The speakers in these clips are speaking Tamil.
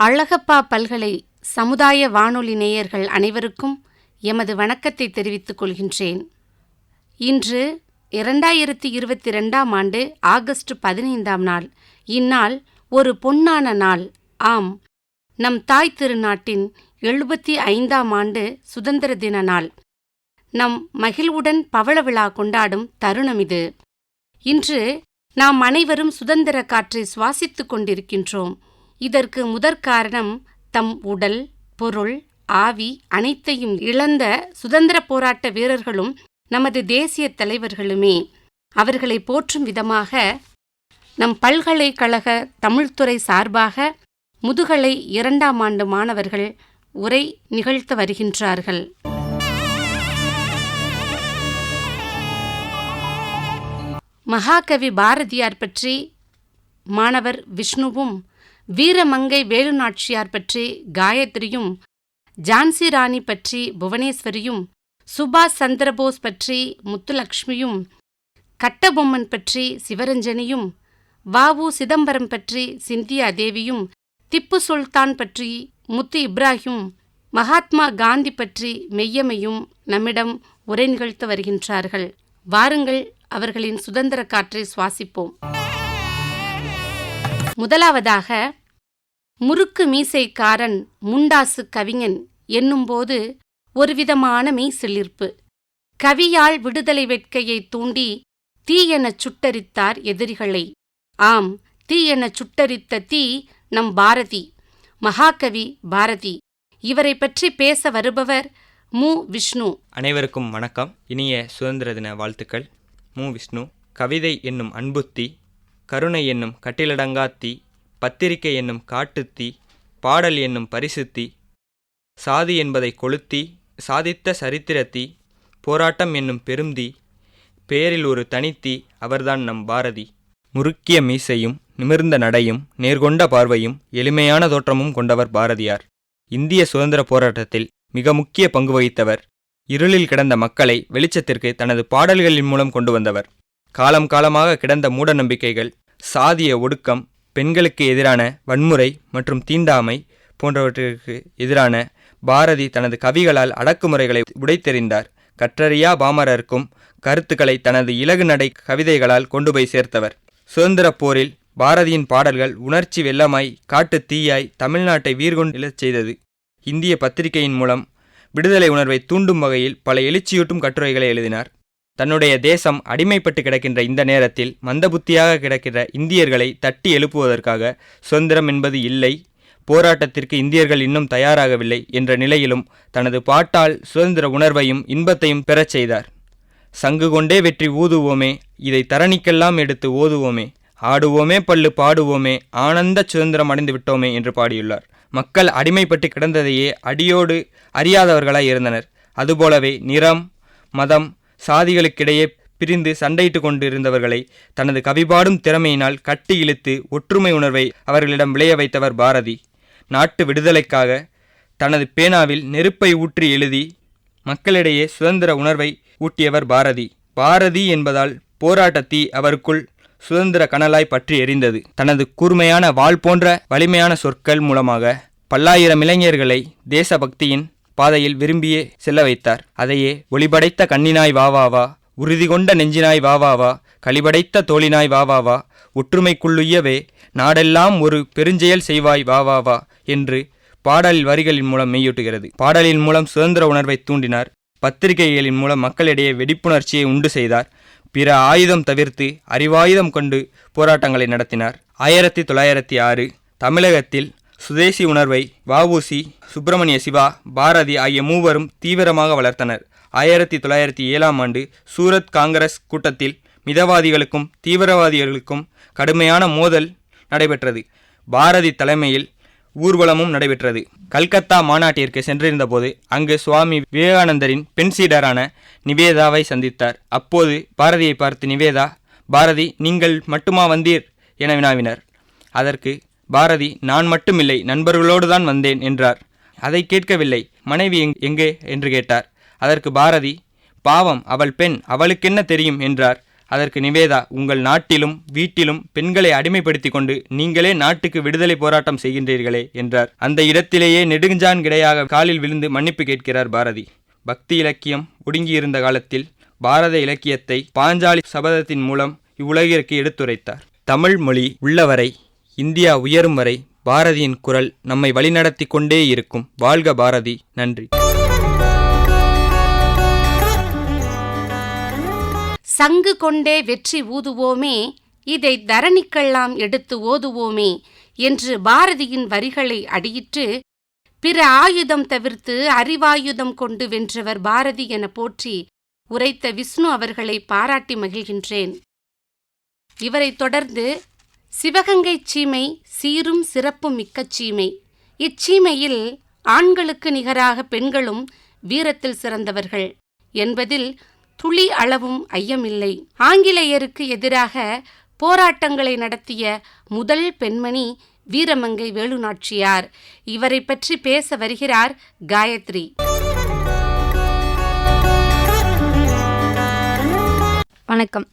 அழகப்பா பல்கலை சமுதாய வானொலி நேயர்கள் அனைவருக்கும் எமது வணக்கத்தை தெரிவித்துக் கொள்கின்றேன். இன்று 2022ஆம் ஆண்டு ஆகஸ்ட் 15ஆம் நாள். இந்நாள் ஒரு பொன்னான நாள். ஆம், நம் தாய் திருநாட்டின் 75ஆம் ஆண்டு சுதந்திர தின நாள். நம் மகிழ்வுடன் பவள விழா கொண்டாடும் தருணம் இது. இன்று நாம் அனைவரும் சுதந்திர காற்றை சுவாசித்துக் கொண்டிருக்கின்றோம். இதற்கு முதற்காரணம் தம் உடல், பொருள், ஆவி அனைத்தையும் இழந்த சுதந்திர போராட்ட வீரர்களும் நமது தேசிய தலைவர்களுமே. அவர்களை போற்றும் விதமாக நம் பல்கலைக்கழக தமிழ்துறை சார்பாக முதுகலை 2ஆம் ஆண்டு மாணவர்கள் உரை நிகழ்த்த வருகின்றார்கள். மகாகவி பாரதியார் பற்றி மாணவர் விஷ்ணுவும், வீரமங்கை வேலுநாச்சியார் பற்றி காயத்ரியும், ஜான்சி ராணி பற்றி புவனேஸ்வரியும், சுபாஷ் சந்திரபோஸ் பற்றி முத்துலக்ஷ்மியும், கட்டபொம்மன் பற்றி சிவரஞ்சனியும், வ.உ. சிதம்பரம் பற்றி சிந்தியா தேவியும், திப்பு சுல்தான் பற்றி முத்து இப்ராஹிம், மகாத்மா காந்தி பற்றி மெய்யமையும் நம்மிடம் உரை நிகழ்த்த வருகின்றார்கள். வாருங்கள், அவர்களின் சுதந்திர காற்றை சுவாசிப்போம். முதலாவதாக, முறுக்கு மீசைக்காரன் முண்டாசு கவிஞன் என்னும்போது ஒருவிதமான மெய்சிலிர்ப்பு. கவியால் விடுதலை வேட்கையை தூண்டி தீயெனச் சுட்டரித்தார் எதிரிகளை. ஆம், தீயெனச் சுட்டரித்த தீ நம் பாரதி, மகாகவி பாரதி. இவரை பற்றி பேச வருபவர் மு. விஷ்ணு. அனைவருக்கும் வணக்கம். இனிய சுதந்திர தின வாழ்த்துக்கள். மு. விஷ்ணு. கவிதை என்னும் அன்புத்தி, கருணை என்னும் கட்டிலடங்காத்தீ, பத்திரிகை என்னும் காட்டுத்தீ, பாடல் என்னும் பரிசுத்தீ, சாதி என்பதை கொளுத்தி சாதித்த சரித்திரத்தீ, போராட்டம் என்னும் பெருந்தீ, பேரில் ஒரு தனித்தீ, அவர்தான் நம் பாரதி. முறுக்கிய மீசையும் நிமிர்ந்த நடையும் நேர்கொண்ட பார்வையும் எளிமையான தோற்றமும் கொண்டவர் பாரதியார். இந்திய சுதந்திர போராட்டத்தில் மிக முக்கிய பங்கு வகித்தவர். இருளில் கிடந்த மக்களை வெளிச்சத்திற்கு தனது பாடல்களின் மூலம் கொண்டு வந்தவர். காலம் காலமாக கிடந்த மூட நம்பிக்கைகள், சாதிய ஒடுக்கம், பெண்களுக்கு எதிரான வன்முறை மற்றும் தீண்டாமை போன்றவற்றிற்கு எதிரான பாரதி தனது கவிகளால் அடக்குமுறைகளை உடைத்தெறிந்தார். கற்றறியா பாமரருக்கும் கருத்துக்களை தனது இலகு நடை கவிதைகளால் கொண்டு போய் சேர்த்தவர். சுதந்திரப் போரில் பாரதியின் பாடல்கள் உணர்ச்சி வெள்ளமாய் காட்டு தீயாய் தமிழ்நாட்டை வீர்கொண்டெழச் செய்தது. இந்திய பத்திரிகையின் மூலம் விடுதலை உணர்வை தூண்டும் வகையில் பல எழுச்சியூட்டும் கட்டுரைகளை எழுதினார். தன்னுடைய தேசம் அடிமைப்பட்டு கிடக்கின்ற இந்த நேரத்தில் மந்தபுத்தியாக கிடக்கிற இந்தியர்களை தட்டி எழுப்புவதற்காக சுதந்திரம் என்பது இல்லை, போராட்டத்திற்கு இந்தியர்கள் இன்னும் தயாராகவில்லை என்ற நிலையிலும் தனது பாட்டால் சுதந்திர உணர்வையும் இன்பத்தையும் பெறச் செய்தார். சங்கு கொண்டே வெற்றி ஊதுவோமே, இதை தரணிக்கெல்லாம் எடுத்து ஓதுவோமே, ஆடுவோமே பல்லு பாடுவோமே, ஆனந்த சுதந்திரம் அடைந்து விட்டோமே என்று பாடியுள்ளார். மக்கள் அடிமைப்பட்டு கிடந்ததையே அடியோடு அறியாதவர்களாய் இருந்தனர். அதுபோலவே நிறம், மதம், சாதிகளுக்கிடையே பிரிந்து சண்டையிட்டு கொண்டிருந்தவர்களை தனது கவிபாடும் திறமையினால் கட்டி இழுத்து ஒற்றுமை உணர்வை அவர்களிடம் விளைய வைத்தவர் பாரதி. நாட்டு விடுதலைக்காக தனது பேனாவில் நெருப்பை ஊற்றி எழுதி மக்களிடையே சுதந்திர உணர்வை ஊட்டியவர் பாரதி. பாரதி என்பதால் போராட்டத்தீ அவருக்குள் சுதந்திர கனலாய் பற்றி எரிந்தது. தனது கூர்மையான வாள் போன்ற வலிமையான சொற்கள் மூலமாக பல்லாயிரம் இளைஞர்களை தேசபக்தியின் பாதையில் விரும்பியே செல்ல வைத்தார். அதையே ஒளிபடைத்த கண்ணினாய் வாவாவா, உறுதி கொண்ட நெஞ்சினாய் வாவாவா, களிபடைத்த தோளினாய் வாவாவா, ஒற்றுமைக்குள்ளுய்யவே நாடெல்லாம் ஒரு பெருஞ்செயல் செய்வாய் வாவாவா என்று பாடல் வரிகளின் மூலம் மெய்யூட்டுகிறது. பாடலின் மூலம் சுதந்திர உணர்வை தூண்டினார். பத்திரிகைகளின் மூலம் மக்களிடையே வெடிப்புணர்ச்சியை உண்டு செய்தார். பிற ஆயுதம் தவிர்த்து அறிவாயுதம் கொண்டு போராட்டங்களை நடத்தினார். 1906 தமிழகத்தில் சுதேசி உணர்வை வ.உ.சி., சுப்பிரமணிய சிவா, பாரதி ஆகிய மூவரும் தீவிரமாக வளர்த்தனர். 1907ஆம் ஆண்டு சூரத் காங்கிரஸ் கூட்டத்தில் மிதவாதிகளுக்கும் தீவிரவாதிகளுக்கும் கடுமையான மோதல் நடைபெற்றது. பாரதி தலைமையில் ஊர்வலமும் நடைபெற்றது. கல்கத்தா மாநாட்டிற்கு சென்றிருந்தபோது அங்கு சுவாமி விவேகானந்தரின் பெண் சீடரான நிவேதாவை சந்தித்தார். அப்போது பாரதியை பார்த்து நிவேதா, பாரதி நீங்கள் மட்டுமா வந்தீர் என வினாவினர். அதற்கு பாரதி, நான் மட்டுமில்லை, நண்பர்களோடு தான் வந்தேன் என்றார். அதை கேட்கவில்லை. மனைவி எங்கே என்று கேட்டார். அதற்கு பாரதி, பாவம் அவள் பெண், அவளுக்கென்ன தெரியும் என்றார். அதற்கு நிவேதா, உங்கள் நாட்டிலும் வீட்டிலும் பெண்களை அடிமைப்படுத்தி கொண்டு நீங்களே நாட்டுக்கு விடுதலை போராட்டம் செய்கின்றீர்களே என்றார். அந்த இடத்திலேயே நெடுஞ்சான் கிடையாக காலில் விழுந்து மன்னிப்பு கேட்கிறார் பாரதி. பக்தி இலக்கியம் ஒடுங்கியிருந்த காலத்தில் பாரத இலக்கியத்தை பாஞ்சாலி சபதத்தின் மூலம் இவ்வுலகிற்கு எடுத்துரைத்தார். தமிழ் மொழி உள்ளவரை, இந்தியா உயரும் வரை பாரதியின் குரல் நம்மை வழிநடத்தி கொண்டே இருக்கும். வாழ்க பாரதி! நன்றி. சங்கு கொண்டே வெற்றி ஊதுவோமே, இதை தரணிக்கெல்லாம் எடுத்து ஓதுவோமே என்று பாரதியின் வரிகளை அடியிட்டு பிற ஆயுதம் தவிர்த்து அறிவாயுதம் கொண்டு வென்றவர் பாரதி என போற்றி உரைத்த விஷ்ணு அவர்களை பாராட்டி மகிழ்கின்றேன். இவரைத் தொடர்ந்து சிவகங்கை சீமை சீரும் சிறப்பும் மிக்க சீமை. இச்சீமையில் ஆண்களுக்கு நிகராக பெண்களும் வீரத்தில் சிறந்தவர்கள் என்பதில் துளி அளவும் ஐயமில்லை. ஆங்கிலேயருக்கு எதிராக போராட்டங்களை நடத்திய முதல் பெண்மணி வீரமங்கை வேலுநாச்சியார். இவரை பற்றி பேச வருகிறார் காயத்ரி. வணக்கம்.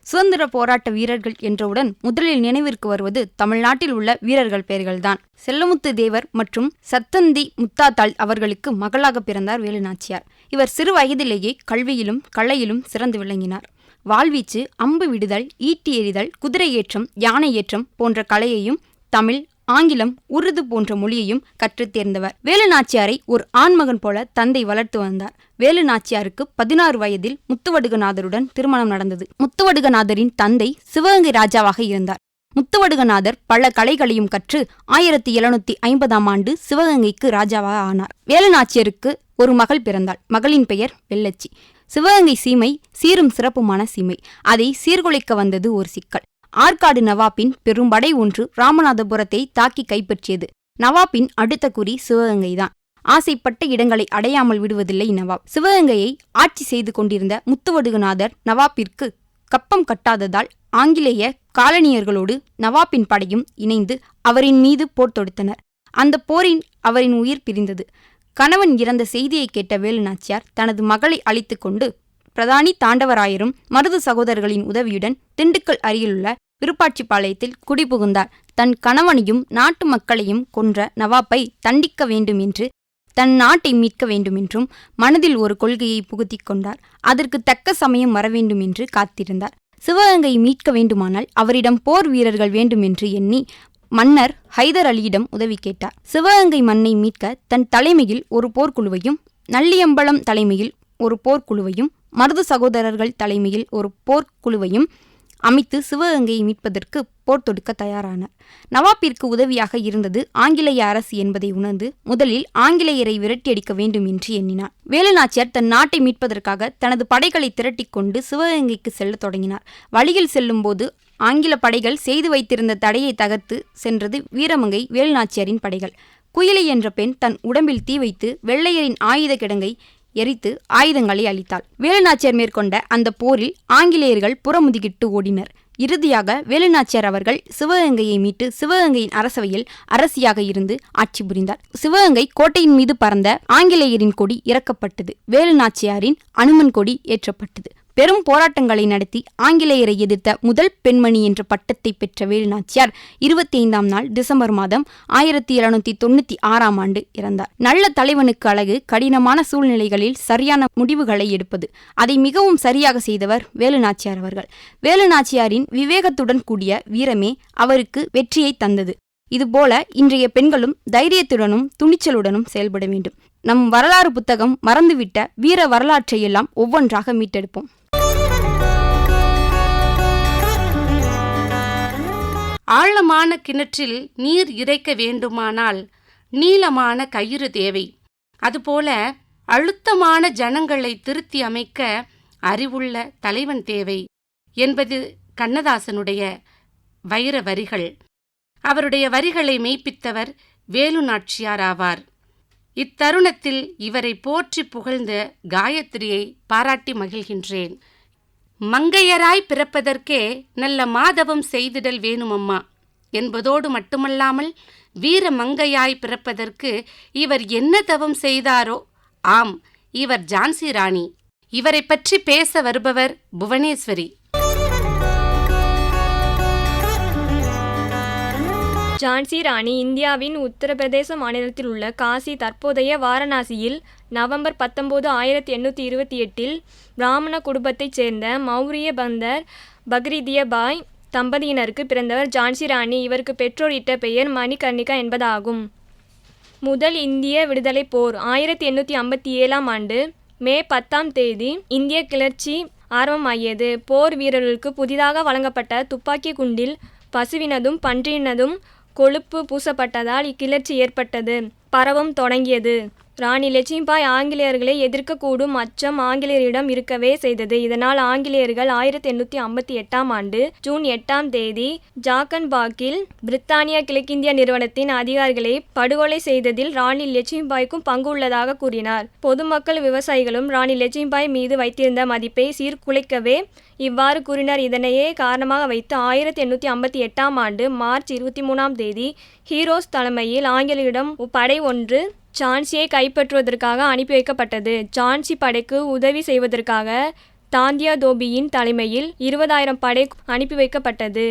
சுதந்திர போராட்ட வீரர்கள் என்றவுடன் முதலில் நினைவிற்கு வருவது தமிழ்நாட்டில் உள்ள வீரர்கள் பெயர்கள்தான். செல்லமுத்து தேவர் மற்றும் சத்தந்தி முத்தாத்தாள் அவர்களுக்கு மகளாக பிறந்தார் வேலுநாச்சியார். இவர் சிறு வயதிலேயே கல்வியிலும் கலையிலும் சிறந்து விளங்கினார். வாள்வீச்சு, அம்பு விடுதல், ஈட்டி எறிதல், குதிரை ஏற்றம், யானை ஏற்றம் போன்ற கலையையும் தமிழ், ஆங்கிலம், உருது போன்ற மொழியையும் கற்றுத் தேர்ந்தவர். வேலுநாச்சியாரை ஒரு ஆண்மகன் போல தந்தை வளர்த்து வந்தார். வேலுநாச்சியாருக்கு 16 வயதில் முத்துவடுகநாதருடன் திருமணம் நடந்தது. முத்துவடுகநாதரின் தந்தை சிவகங்கை ராஜாவாக இருந்தார். முத்துவடுகநாதர் பல கலைகளையும் கற்று 1750ஆம் ஆண்டு சிவகங்கைக்கு ராஜாவாக ஆனார். வேலுநாச்சியருக்கு ஒரு மகள் பிறந்தாள். மகளின் பெயர் வெள்ளச்சி. சிவகங்கை சீமை சீரும் சிறப்புமான சீமை. அதை சீர்குலைக்க வந்தது ஒரு சிக்கல். ஆற்காடு நவாப்பின் பெரும்படை ஒன்று ராமநாதபுரத்தை தாக்கி கைப்பற்றியது. நவாப்பின் அடுத்த குறி சிவகங்கைதான். ஆசைப்பட்ட இடங்களை அடையாமல் விடுவதில்லை நவாப். சிவகங்கையை ஆட்சி செய்து கொண்டிருந்த முத்துவடுகநாதர் நவாப்பிற்கு கப்பம் கட்டாததால் ஆங்கிலேய காலனியர்களோடு நவாப்பின் படையும் இணைந்து அவரின் மீது போர் தொடுத்தனர். அந்த போரின் அவரின் உயிர் பிரிந்தது. கணவன் இறந்த செய்தியை கேட்ட வேலுநாச்சியார் தனது மகளை அழைத்து கொண்டு பிரதானி தாண்டவராயரும் மருது சகோதரர்களின் உதவியுடன் திண்டுக்கல் அருகிலுள்ள விருப்பாட்சிப்பாளையத்தில் குடிபுகுந்தார். தன் கணவனையும் நாட்டு மக்களையும் கொன்ற நவாப்பை தண்டிக்க வேண்டும் என்று, தன் நாட்டை மீட்க வேண்டுமென்றும் மனதில் ஒரு கொள்கையை புகுத்திக் கொண்டார். அதற்கு தக்க சமயம் வரவேண்டும் என்று காத்திருந்தார். சிவகங்கை மீட்க வேண்டுமானால் அவரிடம் போர் வீரர்கள் வேண்டுமென்று எண்ணி மன்னர் ஹைதர் அலியிடம் உதவி கேட்டார். சிவகங்கை மண்ணை மீட்க தன் தலைமையில் ஒரு போர்க்குழுவையும், நல்லியம்பலம் தலைமையில் ஒரு போர்க்குழுவையும், மருது சகோதரர்கள் தலைமையில் ஒரு போர்க்குழுவையும் அமைத்து சிவகங்கையை மீட்பதற்கு போர் தொடுக்க தயாரானார். நவாப்பிற்கு உதவியாக இருந்தது ஆங்கிலேய அரசு என்பதை உணர்ந்து முதலில் ஆங்கிலேயரை விரட்டியடிக்க வேண்டும் என்று எண்ணினார். வேலுநாச்சியார் தன் நாட்டை மீட்பதற்காக தனது படைகளை திரட்டிக் கொண்டு சிவகங்கைக்கு செல்ல தொடங்கினார். வழியில் செல்லும்போது ஆங்கில படைகள் செய்து வைத்திருந்த தடையை தகர்த்து சென்றது வீரமங்கை வேலுநாச்சியாரின் படைகள். குயிலி என்ற பெண் தன் உடம்பில் தீ வைத்து வெள்ளையரின் ஆயுத கிடங்கை எரித்து ஆயுதங்களை அளித்தாள். வேலுநாச்சியார் மேற்கொண்ட அந்த போரில் ஆங்கிலேயர்கள் புறமுதுகிட்டு ஓடினர். இறுதியாக வேலுநாச்சியார் அவர்கள் சிவகங்கையை மீட்டு சிவகங்கையின் அரசவையில் அரசியாக இருந்து ஆட்சி புரிந்தார். சிவகங்கை கோட்டையின் மீது பறந்த ஆங்கிலேயரின் கொடி இறக்கப்பட்டது. வேலுநாச்சியாரின் அனுமன் கொடி ஏற்றப்பட்டது. பெரும் போராட்டங்களை நடத்தி ஆங்கிலேயரை எதிர்த்த முதல் பெண்மணி என்ற பட்டத்தை பெற்ற வேலுநாச்சியார் 25ஆம் நாள் டிசம்பர் மாதம் 1796ஆம் ஆண்டு இறந்தார். நல்ல தலைவனுக்கு அழகு கடினமான சூழ்நிலைகளில் சரியான முடிவுகளை எடுப்பது. அதை மிகவும் சரியாக செய்தவர் வேலுநாச்சியார் அவர்கள். வேலுநாச்சியாரின் விவேகத்துடன் கூடிய வீரமே அவருக்கு வெற்றியை தந்தது. இதுபோல இன்றைய பெண்களும் தைரியத்துடனும் துணிச்சலுடனும் செயல்பட வேண்டும். நம் வரலாறு புத்தகம் மறந்துவிட்ட வீர வரலாற்றையெல்லாம் ஒவ்வொன்றாக மீட்டெடுப்போம். ஆழமான கிணற்றில் நீர் இறைக்க வேண்டுமானால் நீளமான கயிறு தேவை. அதுபோல அழுத்தமான ஜனங்களை திருத்தி அமைக்க அறிவுள்ள தலைவன் தேவை என்பது கண்ணதாசனுடைய வைர வரிகள். அவருடைய வரிகளை மெய்ப்பித்தவர் வேலுநாச்சியார் ஆவார். இத்தருணத்தில் இவரை போற்றி புகழ்ந்த காயத்ரியை பாராட்டி மகிழ்கின்றேன். மங்கையராய் பிறப்பதற்கே நல்ல மாதவம் செய்திடல் வேணுமம்மா என்பதோடு மட்டுமல்லாமல் வீர மங்கையாய் பிறப்பதற்கு இவர் என்ன தவம் செய்தாரோ? ஆம், இவர் ஜான்சி ராணி. இவரை பற்றி பேச வருபவர் புவனேஸ்வரி. ஜான்சி ராணி இந்தியாவின் உத்தரப்பிரதேச மாநிலத்தில் உள்ள காசி தற்போதைய வாரணாசியில் நவம்பர் 19, 1828 பிராமண குடும்பத்தைச் சேர்ந்த மௌரிய பந்தர் பக்ரிதியபாய் தம்பதியினருக்கு பிறந்தவர் ஜான்சி ராணி. இவருக்கு பெற்றோர் இட்ட பெயர் மணிகர்ணிகா என்பதாகும். முதல் இந்திய விடுதலைப் போர் 1857 ஆண்டு மே 10 இந்திய கிளர்ச்சி ஆரம்பமாகியது. போர் வீரர்களுக்கு புதிதாக வழங்கப்பட்ட துப்பாக்கி குண்டில் பசுவினதும் பன்றியினதும் கொழுப்பு பூசப்பட்டதால் இக்கிளர்ச்சி ஏற்பட்டது, பரவும் தொடங்கியது. ராணி லட்சுமிபாய் ஆங்கிலேயர்களை எதிர்க்கக்கூடும் அச்சம் ஆங்கிலேயரிடம் இருக்கவே செய்தது. இதனால் ஆங்கிலேயர்கள் 1858 ஆண்டு ஜூன் 8 ஜாக்கன்பாக்கில் பிரித்தானிய கிழக்கிந்திய நிறுவனத்தின் அதிகாரிகளை படுகொலை செய்ததில் ராணி லட்சுமிபாய்க்கும் பங்கு உள்ளதாக கூறினார். பொதுமக்கள் விவசாயிகளும் ராணி லட்சுமிபாய் மீது வைத்திருந்த மதிப்பை சீர்குலைக்கவே இவ்வாறு கூறினார். இதனையே காரணமாக வைத்து 1858 ஆண்டு மார்ச் 23 ஹீரோஸ் தலைமையில் ஆங்கிலேயரிடம் படை ஒன்று ஜான்சியை கைப்பற்றுவதற்காக அனுப்பி வைக்கப்பட்டது. ஜான்சி படைக்கு உதவி செய்வதற்காக தாந்தியா தோபியின் தலைமையில் 20,000 படை அனுப்பி வைக்கப்பட்டது.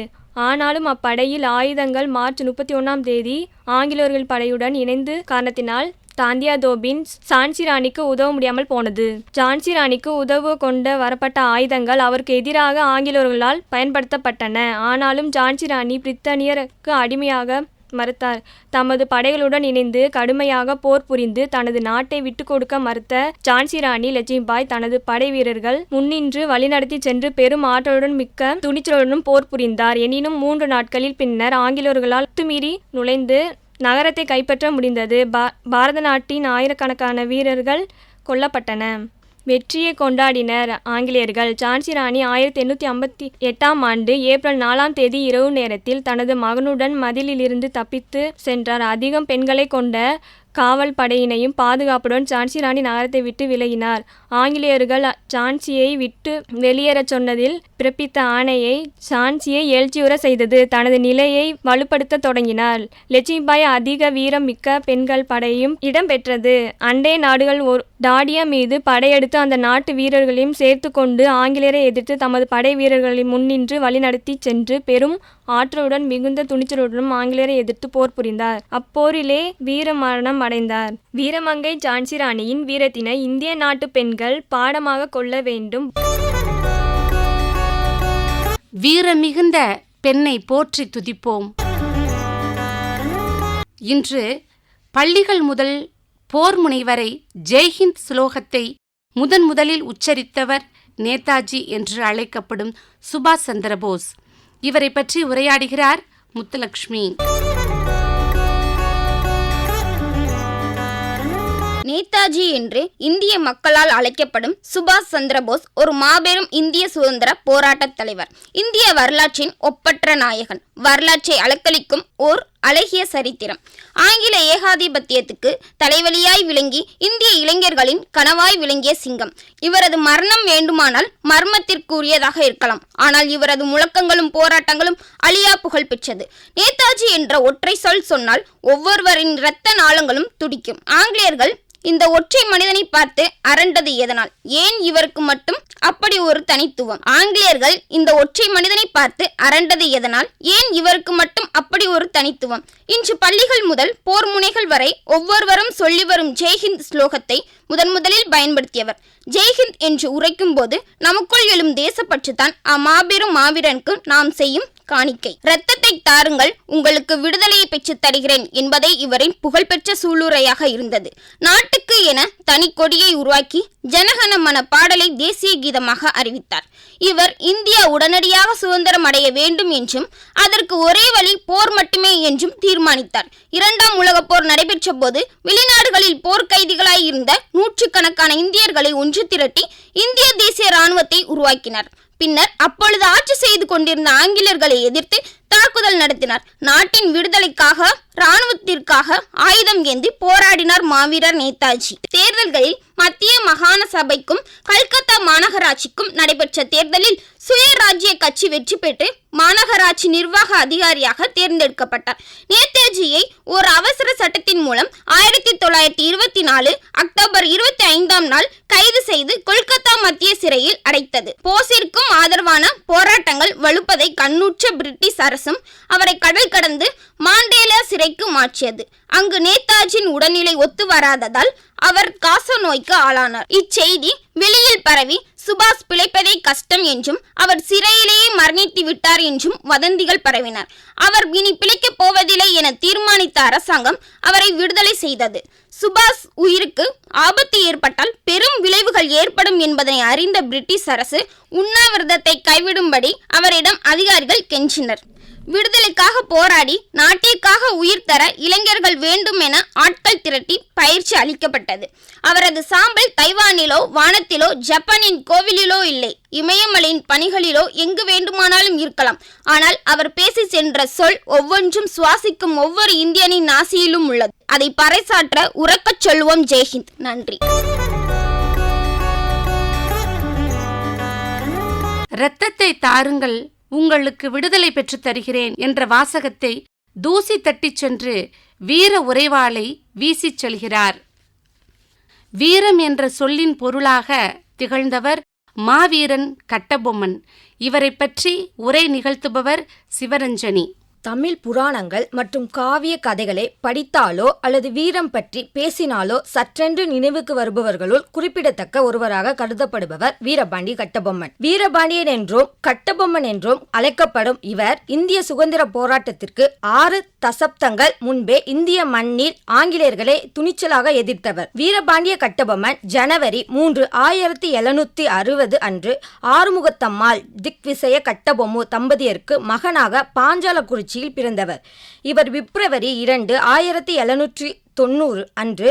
ஆனாலும் அப்படையில் ஆயுதங்கள் மார்ச் 31 ஆங்கிலேயர்கள் படையுடன் இணைந்து காரணத்தினால் தாந்தியா தோபின் ஜான்சி ராணிக்கு உதவ முடியாமல் போனது. ஜான்சி ராணிக்கு உதவ கொண்டு வரப்பட்ட ஆயுதங்கள் அவருக்கு எதிராக ஆங்கிலேயர்களால் பயன்படுத்தப்பட்டன. ஆனாலும் ஜான்சி ராணி பிரித்தானியருக்கு அடிமையாக மறுத்தார். தமது படைகளுடன் இணைந்து கடுமையாக போர் புரிந்து தனது நாட்டை விட்டு கொடுக்க மறுத்த ஜான்சி ராணி லட்சுமிபாய் தனது படை வீரர்கள் முன்னின்று வழிநடத்தி சென்று பெரும் ஆற்றலுடன் மிக்க துணிச்சலுடன் போர் புரிந்தார். எனினும் 3 நாட்களில் பின்னர் ஆங்கிலேயர்களால் அத்துமீறி நுழைந்து நகரத்தை கைப்பற்ற முடிந்தது. பாரத நாட்டின் ஆயிரக்கணக்கான வீரர்கள் கொல்லப்பட்டன. வெற்றியை கொண்டாடினர் ஆங்கிலேயர்கள். ஜான்சி ராணி 1858 ஆண்டு ஏப்ரல் 4 இரவு நேரத்தில் தனது மகனுடன் மதிலிலிருந்து தப்பித்து சென்றார். அதிகம் பெண்களை கொண்ட காவல் படையினையும் பாதுகாப்புடன் ஜான்சி ராணி நகரத்தை விட்டு விலகினார். ஆங்கிலேயர்கள் ஜான்சியை விட்டு வெளியேறச் சொன்னதில் பிறப்பித்த ஆணையை ஜான்சியை எழுச்சியுற செய்தது. தனது நிலையை வலுப்படுத்த தொடங்கினார். லட்சுமிபாய் அதிக வீரம் மிக்க பெண்கள் படையும் இடம்பெற்றது. அண்டை நாடுகள் டாடியா மீது படையெடுத்து அந்த நாட்டு வீரர்களையும் சேர்த்து கொண்டு ஆங்கிலேயரை எதிர்த்து தமது படை வீரர்களை முன்னின்று வழிநடத்தி சென்று பெரும் ஆற்றலுடன் மிகுந்த துணிச்சலுடன் ஆங்கிலேயரை எதிர்த்து போர் புரிந்தார். அப்போரிலே வீரமரணம் அடைந்தார். வீரமங்கை ஜான்சி ராணியின் வீரத்தினை இந்திய நாட்டு பெண்கள் பாடமாக கொள்ள வேண்டும். வீரமிகுந்த பெண்ணை போற்றி துதிப்போம். இன்று பள்ளிகள் முதல் போர் முனை வரை ஜெய்ஹிந்த் ஸ்லோகத்தை முதலில் உச்சரித்தவர் நேதாஜி என்று அழைக்கப்படும் சுபாஷ் சந்திரபோஸ். இவரை பற்றி உரையாடுகிறார் முத்துலட்சுமி. நேதாஜி என்று இந்திய மக்களால் அழைக்கப்படும் சுபாஷ் சந்திரபோஸ் ஒரு மாபெரும் இந்திய சுதந்திர போராட்டத் தலைவர், இந்திய வரலாற்றின் ஒப்பற்ற நாயகன், வரலாற்றை அலக்களிக்கும் ஓர் அழகிய சரித்திரம். ஆங்கில ஏகாதிபத்தியத்துக்கு தலைவலியாய் விளங்கி இந்திய இளைஞர்களின் கனவாய் விளங்கிய சிங்கம். இவரது மரணம் வேண்டுமானால் மர்மத்திற்குரியதாக இருக்கலாம், ஆனால் இவரது முழக்கங்களும் போராட்டங்களும் அழியா புகழ் பெற்றது. நேதாஜி என்ற ஒற்றை சொல் சொன்னால் ஒவ்வொருவரின் இரத்த நாளங்களும் துடிக்கும். ஆங்கிலேயர்கள் இந்த ஒற்றை மனிதனை பார்த்து அரண்டது எதனால்? ஏன் இவருக்கு மட்டும் அப்படி ஒரு தனித்துவம்? ஆங்கிலேயர்கள் இந்த ஒற்றை மனிதனை பார்த்து அரண்டது எதனால்? ஏன் இவருக்கு மட்டும் அப்படி ஒரு தனித்துவம்? இன்று பள்ளிகள் முதல் போர் முனைகள் வரை ஒவ்வொருவரும் சொல்லி வரும் ஜெய்ஹிந்த் ஸ்லோகத்தை முதலில் பயன்படுத்தியவர். ஜெய்ஹிந்த் என்று உரைக்கும் போது நமக்குள் எழும் தேசப்பற்றுத்தான் அம்மாபெரும் மாவீரனுக்கு நாம் செய்யும் காணிக்கை. இரத்தத்தை தாருங்கள், உங்களுக்கு விடுதலையை பெற்று தருகிறேன் என்பதை இவரின் புகழ்பெற்ற சூளுரையாக இருந்தது. நாட்டுக்கு என தனி கொடியை உருவாக்கி ஜனகணமன பாடலை தேசிய கீதமாக அறிவித்தார். இவர் இந்தியா உடனடியாக சுதந்திரம் அடைய வேண்டும் என்றும் அதற்கு ஒரே வழி போர் மட்டுமே என்றும் தீர்மானித்தார். 2ஆம் உலகப் போர் நடைபெற்ற போது வெளிநாடுகளில் போர்க்கைதிகளாய் இருந்த நூற்றுக்கணக்கான இந்தியர்களை ஒன்று திரட்டி இந்திய தேசிய இராணுவத்தை உருவாக்கினார். பின்னர் அப்பொழுது ஆட்சி செய்து கொண்டிருந்த ஆங்கிலேயர்களை எதிர்த்து தாக்குதல் நடத்தினார். நாட்டின் விடுதலைக்காக இராணுவத்திற்காக ஆயுதம் ஏந்தி போராடினார் மாவீரர் நேதாஜி. தேர்தல்களில் மத்திய மாகாண சபைக்கும் கல்கத்தா மாநகராட்சிக்கும் நடைபெற்ற தேர்தலில் சுயராஜ்ய கட்சி வெற்றி பெற்று மாநகராட்சி நிர்வாக அதிகாரியாக தேர்ந்தெடுக்கப்பட்டார். நேதாஜியை ஒரு அவசர சட்டத்தின் மூலம் 1924 அக்டோபர் 25ஆம் நாள் கைது செய்து கொல்கத்தா மத்திய சிறையில் அடைத்தது. போஸிற்கும் ஆதரவான போராட்டங்கள் வலுப்பதை கண்ணுற்ற பிரிட்டிஷ் அரசும் அவரை கடல் கடந்து மாண்டேலா சிறைக்கு மாற்றியது. அங்கு நேதாஜியின் உடல்நிலை ஒத்து வராததால் அவர் காச நோய்க்கு ஆளானார். இச்செய்தி வெளியில் பரவி சுபாஷ் பிழைப்பதே கஷ்டம் என்றும் அவர் சிறையிலேயே மரணித்து விட்டார் என்றும் வதந்திகள் பரவினார். அவர் இனி பிழைக்கப் போவதில்லை என தீர்மானித்த அரசாங்கம் அவரை விடுதலை செய்தது. சுபாஷ் உயிருக்கு ஆபத்து ஏற்பட்டால் பெரும் விளைவுகள் ஏற்படும் என்பதனை அறிந்த பிரிட்டிஷ் அரசு உண்ணாவிரதத்தை கைவிடும்படி அவரிடம் அதிகாரிகள் கெஞ்சினர். விடுதலைக்காக போராடி நாட்டிற்காக உயிர் தர இளைஞர்கள் வேண்டும் என ஆட்கள் திரட்டி பயிற்சி அளிக்கப்பட்டது. அவரது சாம்பல் தைவானிலோ வானத்திலோ ஜப்பானின் கோவிலிலோ இல்லை, இமயமலையின் பணிகளிலோ எங்கு வேண்டுமானாலும் இருக்கலாம். ஆனால் அவர் பேசி சென்ற சொல் ஒவ்வொன்றும் சுவாசிக்கும் ஒவ்வொரு இந்தியனின் நாசியிலும் உள்ளது. அதை பறைசாற்ற உறக்கச் சொல்வோம். ஜெய்ஹிந்த். நன்றி. இரத்தத்தை தாருங்கள், உங்களுக்கு விடுதலை பெற்றுத் தருகிறேன் என்ற வாசகத்தை தூசி தட்டிச் சென்று வீர உரைவாளை வீசிச் செல்கிறார். வீரம் என்ற சொல்லின் பொருளாக திகழ்ந்தவர் மாவீரன் கட்டபொம்மன். இவரை பற்றி உரை நிகழ்த்துபவர் சிவரஞ்சனி. தமிழ் புராணங்கள் மற்றும் காவிய கதைகளை படித்தாலோ அல்லது வீரம் பற்றி பேசினாலோ சற்றென்று நினைவுக்கு வருபவர்களுள் குறிப்பிடத்தக்க ஒருவராக கருதப்படுபவர் வீரபாண்டிய கட்டபொம்மன். வீரபாண்டியன் என்றும் கட்டபொம்மன் என்றும் அழைக்கப்படும் இவர் இந்திய சுதந்திர போராட்டத்திற்கு 6 தசப்தங்கள் முன்பே இந்திய மண்ணில் ஆங்கிலேயர்களை துணிச்சலாக எதிர்த்தவர். வீரபாண்டிய கட்டபொம்மன் ஜனவரி 3, 1760 அன்று ஆறுமுகத்தம்மாள் திக்விசய கட்டபொம்மு தம்பதியருக்கு மகனாக பாஞ்சாலக்குறிச்சி பிறந்தவர். இவர் பிப்ரவரி 2, 1790 அன்று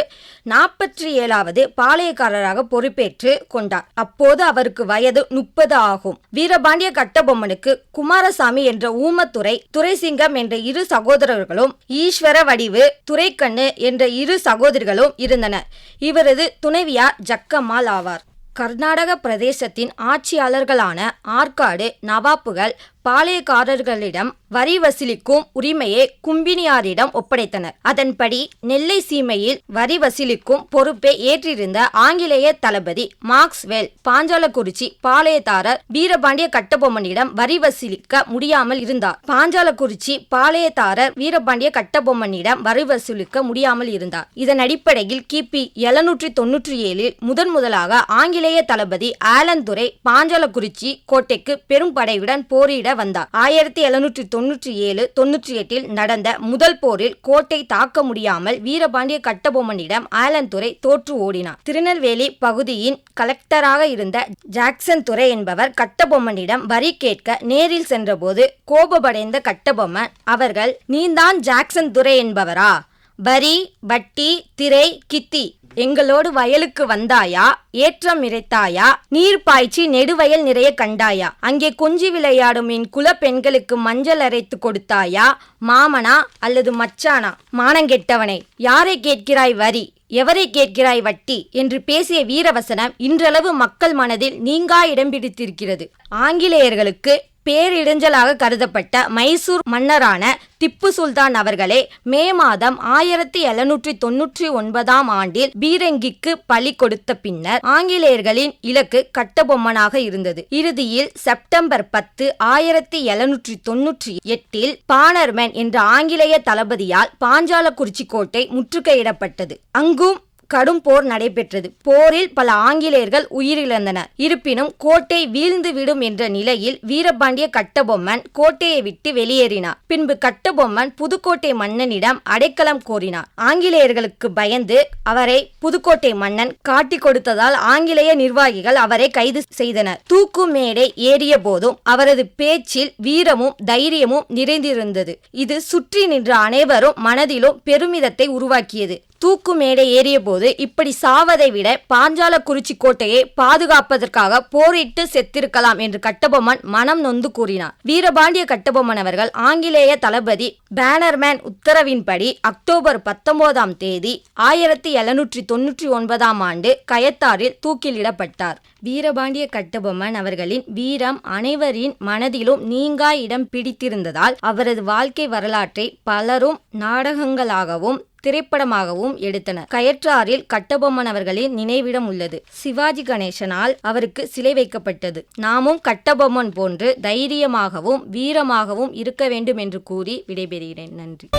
47வது பாளையக்காரராக பொறுப்பேற்று கொண்டார். அப்போது அவருக்கு வயது 30 ஆகும். வீரபாண்டிய கட்டபொம்மனுக்கு குமாரசாமி என்ற ஊமத்துரை, துரைசிங்கம் என்ற 2 சகோதரர்களும், ஈஸ்வர வடிவு, துரைக்கண்ணு என்ற 2 சகோதரிகளும் இருந்தனர். இவரது துணைவியார் ஜக்கம்மாள் ஆவார். கர்நாடக பிரதேசத்தின் ஆட்சியாளர்களான ஆற்காடு நவாப்புகள் பாளையக்காரர்களிடம் வரி வசூலிக்கும் உரிமையை கும்பினியாரிடம் ஒப்படைத்தனர். அதன்படி நெல்லை சீமையில் வரி வசூலிக்கும் பொறுப்பை ஏற்றிருந்த ஆங்கிலேய தளபதி மாக்ஸ்வெல் பாஞ்சாலக்குறிச்சி பாளையத்தாரர் வீரபாண்டிய கட்டபொம்மனிடம் வரி வசூலிக்க முடியாமல் இருந்தார். பாஞ்சாலக்குறிச்சி பாளையத்தாரர் வீரபாண்டிய கட்டபொம்மனிடம் வரி வசூலிக்க முடியாமல் இருந்தார். இதன் அடிப்படையில் கிபி 797 முதன்முதலாக ஆங்கிலேய தளபதி ஆலந்துரை பாஞ்சாலக்குறிச்சி கோட்டைக்கு பெரும் படையுடன் போரிட வந்தார். 1797-98 நடந்த முதல் போரில் கோட்டை தாக்க முடியாமல் வீரபாண்டிய கட்டபொம்மனிடம் ஆலந்துரை தோற்று ஓடினார். திருநெல்வேலி பகுதியின் கலெக்டராக இருந்த ஜாக்சன் துரை என்பவர் கட்டபொம்மனிடம் வரி கேட்க நேரில் சென்றபோது கோபமடைந்த கட்டபொம்மன், அவர்கள் நீந்தான் ஜாக்சன் துரை என்பவரா? வரி, வட்டி, திரை, கித்தி எங்களோடு வயலுக்கு வந்தாயா? ஏற்றம் இறைத்தாயா? நீர் பாய்ச்சி நெடுவயல் நிறைய கண்டாயா? அங்கே கொஞ்சி விளையாடும் என் குல பெண்களுக்கு மஞ்சள் அரைத்து கொடுத்தாயா? மாமனா அல்லது மச்சானா? மானங்கெட்டவனை, யாரை கேட்கிறாய் வரி, எவரை கேட்கிறாய் வட்டி என்று பேசிய வீரவசனம் இன்றளவு மக்கள் மனதில் நீங்கா இடம் பிடித்திருக்கிறது. ஆங்கிலேயர்களுக்கு பேரிடைஞ்சலாக கருதப்பட்ட மைசூர் மன்னரான திப்பு சுல்தான் அவர்களே மே மாதம் 1799 ஆண்டில் பீரங்கிக்கு பலி கொடுத்த பின்னர் ஆங்கிலேயர்களின் இலக்கு கட்டபொம்மனாக இருந்தது. இறுதியில் செப்டம்பர் 10, 1798 பானர்மேன் என்ற ஆங்கிலேய தளபதியால் பாஞ்சாலக்குறிச்சி கோட்டை முற்றுகையிடப்பட்டது. அங்கும் கடும் போர் நடைபெற்றது. போரில் பல ஆங்கிலேயர்கள் உயிரிழந்தனர். இருப்பினும் கோட்டை வீழ்ந்து விடும் என்ற நிலையில் வீரபாண்டிய கட்டபொம்மன் கோட்டையை விட்டு வெளியேறினார். பின்பு கட்டபொம்மன் புதுக்கோட்டை மன்னனிடம் அடைக்கலம் கோரினார். ஆங்கிலேயர்களுக்கு பயந்து அவரை புதுக்கோட்டை மன்னன் காட்டிக் கொடுத்ததால் ஆங்கிலேய நிர்வாகிகள் அவரை கைது செய்தனர். தூக்கு மேடை ஏறிய போதும் அவரது பேச்சில் வீரமும் தைரியமும் நிறைந்திருந்தது. இது சுற்றி நின்ற அனைவரும் மனதிலும் பெருமிதத்தை உருவாக்கியது. தூக்கு மேடை ஏறிய போது இப்படி சாவதை விட பாஞ்சாலக்குறிச்சி கோட்டையை பாதுகாப்பதற்காக போரிட்டு செத்திருக்கலாம் என்று கட்டபொம்மன் மனம் நொந்து கூறினார். வீரபாண்டிய கட்டபொம்மன் அவர்கள் ஆங்கிலேய தளபதி பேனர்மேன் உத்தரவின்படி அக்டோபர் 19ஆம் தேதி 1799ஆம் ஆண்டு கயத்தாரில் தூக்கிலிடப்பட்டார். வீரபாண்டிய கட்டபொம்மன் அவர்களின் வீரம் அனைவரின் மனதிலும் நீங்கா இடம் பிடித்திருந்ததால் அவரது வாழ்க்கை வரலாற்றை பலரும் நாடகங்களாகவும் திரைப்படமாகவும் எடுத்தனர். கயற்றாரில் கட்டபொம்மன் அவர்களின் நினைவிடம் உள்ளது. சிவாஜி கணேசனால் அவருக்கு சிலை வைக்கப்பட்டது. நாமும் கட்டபொம்மன் போன்று தைரியமாகவும் வீரமாகவும் இருக்க வேண்டும் என்று கூறி விடைபெறுகிறேன். நன்றி.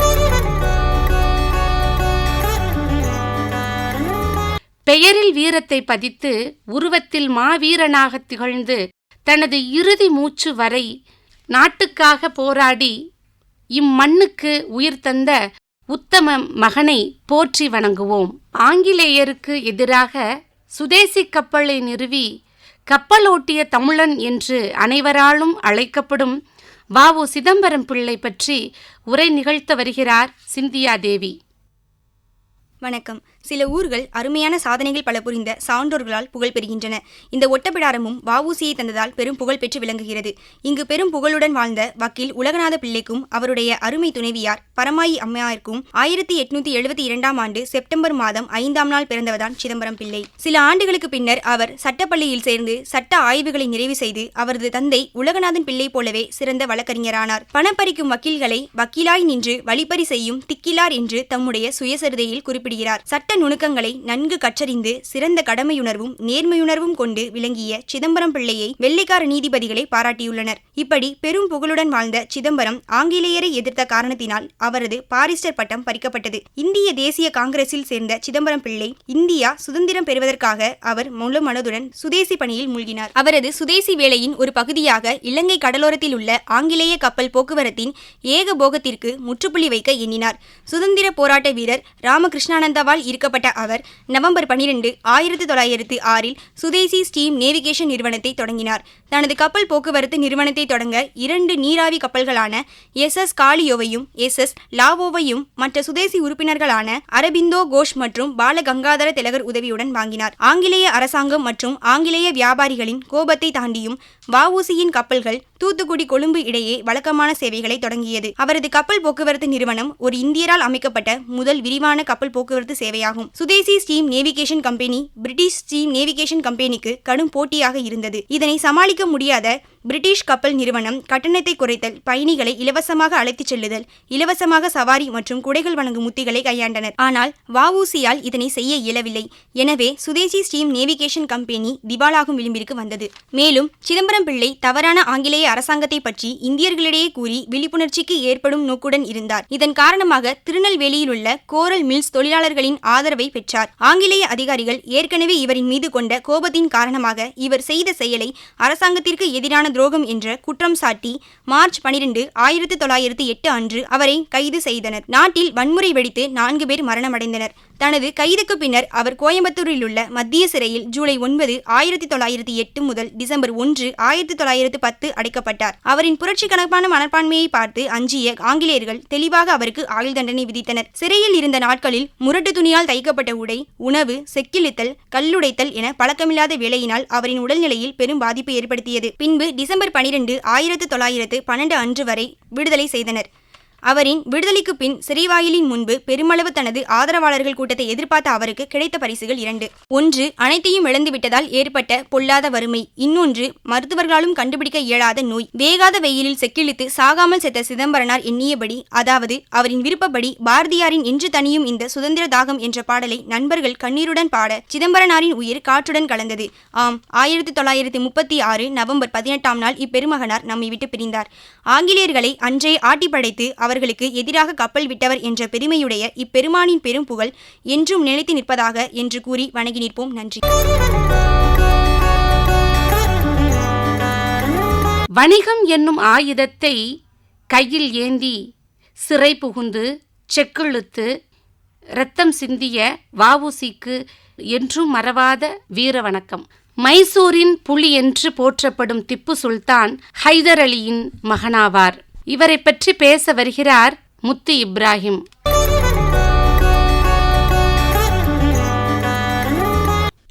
பெயரில் வீரத்தை பதித்து உருவத்தில் மாவீரனாக திகழ்ந்து தனது இறுதி மூச்சு வரை நாட்டுக்காக போராடி இம்மண்ணுக்கு உயிர் தந்த உத்தம மகனை போற்றி வணங்குவோம். ஆங்கிலேயருக்கு எதிராக சுதேசி கப்பலை நிறுவி கப்பலோட்டிய தமிழன் என்று அனைவராலும் அழைக்கப்படும் வ.உ. சிதம்பரம் பிள்ளை பற்றி உரை நிகழ்த்த வருகிறார் சிந்தியா தேவி. வணக்கம். சில ஊர்கள் அருமையான சாதனைகள் பல புரிந்த சான்றோர்களால் புகழ் பெறுகின்றன. இந்த ஒட்டப்பிடாரமும் வ.உ.சியை தந்ததால் பெரும் புகழ் பெற்று விளங்குகிறது. இங்கு பெரும் புகழுடன் வாழ்ந்த வக்கீல் உலகநாத பிள்ளைக்கும் அவருடைய அருமை துணைவியார் பரமாயி அம்மையாருக்கும் 1872ஆம் ஆண்டு செப்டம்பர் மாதம் 5ஆம் நாள் பிறந்தவர்தான் சிதம்பரம் பிள்ளை. சில ஆண்டுகளுக்கு பின்னர் அவர் சட்டப்பள்ளியில் சேர்ந்து சட்ட ஆய்வுகளை நிறைவு செய்து அவரது தந்தை உலகநாதன் பிள்ளை போலவே சிறந்த வழக்கறிஞரானார். பணப்பறிக்கும் வக்கீல்களை வக்கீலாய் நின்று வழிப்பறி செய்யும் திக்கிலார் என்று தம்முடைய சுயசரிதையில் குறிப்பிடுகிறார். சட்ட நுணுக்கங்களை நன்கு கற்றறிந்து சிறந்த கடமையுணர்வும் நேர்மையுணர்வும் கொண்டு விளங்கிய சிதம்பரம் பிள்ளையை வெள்ளைக்கார நீதிபதிகளை பாராட்டியுள்ளனர். இப்படி பெரும் புகழுடன் வாழ்ந்த சிதம்பரம் ஆங்கிலேயரை எதிர்த்த காரணத்தினால் அவரது பாரிஸ்டர் பட்டம் பறிக்கப்பட்டது. இந்திய தேசிய காங்கிரஸில் சேர்ந்த சிதம்பரம் பிள்ளை இந்தியா சுதந்திரம் பெறுவதற்காக அவர் முழு மனதுடன் சுதேசி பணியில் மூழ்கினார். அவரது சுதேசி வேலையின் ஒரு பகுதியாக இலங்கை கடலோரத்தில் உள்ள ஆங்கிலேய கப்பல் போக்குவரத்தின் ஏகபோகத்திற்கு முற்றுப்புள்ளி வைக்க எண்ணினார். சுதந்திர போராட்ட வீரர் ராமகிருஷ்ணானந்தாவால் இருக்கப்பட்ட அவர் நவம்பர் 12, 1906 சுதேசி ஸ்டீம் நேவிகேஷன் நிறுவனத்தை தொடங்கினார். தனது கப்பல் போக்குவரத்து நிறுவனத்தை தொடங்க 2 நீராவி கப்பல்களான SS காளியோவையும் SS லாவோவையும் மற்ற சுதேசி உறுப்பினர்களான அரபிந்தோ கோஷ் மற்றும் பாலகங்காதர திலகர் உதவியுடன் வாங்கினார். ஆங்கிலேய அரசாங்கம் மற்றும் ஆங்கிலேய வியாபாரிகளின் கோபத்தை தாண்டியும் வ.உ.சியின் கப்பல்கள் தூத்துக்குடி கொழும்பு இடையே வழக்கமான சேவைகளை தொடங்கியது. அவரது கப்பல் போக்குவரத்து நிறுவனம் ஒரு இந்தியரால் அமைக்கப்பட்ட முதல் விரிவான கப்பல் போக்குவரத்து சேவையாகும். Swadeshi steam navigation company British steam navigation கம்பெனிக்கு கடும் போட்டியாக இருந்தது. இதனை சமாளிக்க முடியாத பிரிட்டிஷ் கப்பல் நிறுவனம் கட்டணத்தை குறைத்தல், பயணிகளை இலவசமாக அழைத்துச் செல்லுதல், இலவசமாக சவாரி மற்றும் குடைகள் வழங்கும் உத்திகளை கையாண்டனர். ஆனால் வ.உ.சியால் இதனை செய்ய இயலவில்லை. எனவே சுதேசி ஸ்டீம் நேவிகேஷன் கம்பெனி திவாலாகும் விளிம்பிற்கு வந்தது. மேலும் சிதம்பரம் பிள்ளை தவறான ஆங்கிலேய அரசாங்கத்தை பற்றி இந்தியர்களிடையே கூறி விழிப்புணர்ச்சிக்கு ஏற்படும் நோக்குடன் இருந்தார். இதன் காரணமாக திருநெல்வேலியில் உள்ள கோரல் மில்ஸ் தொழிலாளர்களின் ஆதரவை பெற்றார். ஆங்கிலேய அதிகாரிகள் ஏற்கனவே இவரின் மீது கொண்ட கோபத்தின் காரணமாக இவர் செய்த செயலை அரசாங்கத்திற்கு எதிரான துரோகம் என்ற குற்றம் சாட்டி மார்ச் 12, 1908 அன்று அவரை கைது செய்தனர். நாட்டில் வன்முறை வெடித்து 4 பேர் மரணமடைந்தனர். தனது கைதுக்கு பின்னர் அவர் கோயம்புத்தூரில் உள்ள மத்திய சிறையில் ஜூலை 9, 1908 முதல் டிசம்பர் 1, 1910 அடைக்கப்பட்டார். அவரின் புரட்சிகரமான மனப்பான்மையை பார்த்து அஞ்சிய ஆங்கிலேயர்கள் தெளிவாக அவருக்கு ஆயுள் தண்டனை விதித்தனர். சிறையில் இருந்த நாட்களில் முரட்டு துணியால் தைக்கப்பட்ட உடை, உணவு, செக்கிழித்தல், கல்லுடைத்தல் என பழக்கமில்லாத வேலையினால் அவரின் உடல்நிலையில் பெரும் பாதிப்பு ஏற்படுத்தியது. பின்பு டிசம்பர் 12, 1912 அன்று வரை விடுதலை செய்தனர். அவரின் விடுதலைக்கு பின் சிறைவாயிலின் முன்பு பெருமளவு தனது ஆதரவாளர்கள் கூட்டத்தை எதிர்பார்த்த அவருக்கு கிடைத்த பரிசுகள் 2. ஒன்று அனைத்தையும் இழந்துவிட்டதால் ஏற்பட்ட பொல்லாத வறுமை, இன்னொன்று மருத்துவர்களாலும் கண்டுபிடிக்க இயலாத நோய். வேகாத வெயிலில் செக்கிழித்து சாகாமல் செத்த சிதம்பரனார் எண்ணியபடி, அதாவது அவரின் விருப்பப்படி பாரதியாரின் என்று தனியும் இந்த சுதந்திர தாகம் என்ற பாடலை நண்பர்கள் கண்ணீருடன் பாட சிதம்பரனாரின் உயிர் காற்றுடன் கலந்தது. ஆம், 1936 நவம்பர் 18ஆம் நாள் இப்பெருமகனார் நம்மை விட்டு பிரிந்தார். ஆங்கிலேயர்களை அன்றே ஆட்டி படைத்து அவர்களுக்கு எதிராக கப்பல் விட்டவர் என்ற பெருமையுடைய இப்பெருமானின் பெரும் புகழ் என்றும் நிலைத்து நிற்பதாக என்று கூறி வணங்கி நிற்போம். நன்றி. வணிகம் என்னும் ஆயுதத்தை கையில் ஏந்தி சிறை புகுந்து செக்கிழுத்து இரத்தம் சிந்திய வ.உ.சிக்கு என்றும் மறவாத வீர வணக்கம். மைசூரின் புலி என்று போற்றப்படும் திப்பு சுல்தான் ஹைதர் அலியின் மகனாவார். இவரை பற்றி பேச வருகிறார் முத்து இப்ராஹிம்.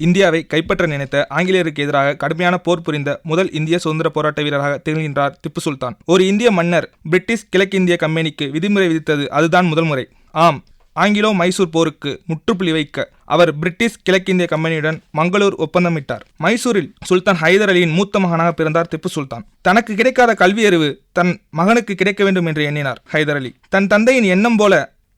இந்தியாவை கைப்பற்ற நினைத்த ஆங்கிலேயருக்கு எதிராக கடுமையான போர் புரிந்த முதல் இந்திய சுதந்திர போராட்ட வீரராக திகழ்கின்றார் திப்பு சுல்தான். ஒரு இந்திய மன்னர் பிரிட்டிஷ் கிழக்கிந்திய கம்பெனிக்கு விதிமுறை விதித்தது அதுதான் முதல் முறை. ஆம், ஆங்கிலோ மைசூர் போருக்கு முற்றுப்புள்ளி வைக்க அவர் பிரிட்டிஷ் கிழக்கிந்திய கம்பெனியுடன் மங்களூர் ஒப்பந்தமிட்டார். மைசூரில் சுல்தான் ஹைதர் அலியின் மூத்த மகனாக பிறந்தார் திப்பு சுல்தான். தனக்கு கிடைக்காத கல்வி அறிவு தன் மகனுக்கு கிடைக்க வேண்டும் என்று எண்ணினார் ஹைதர் அலி. தன் தந்தையின் எண்ணம் போல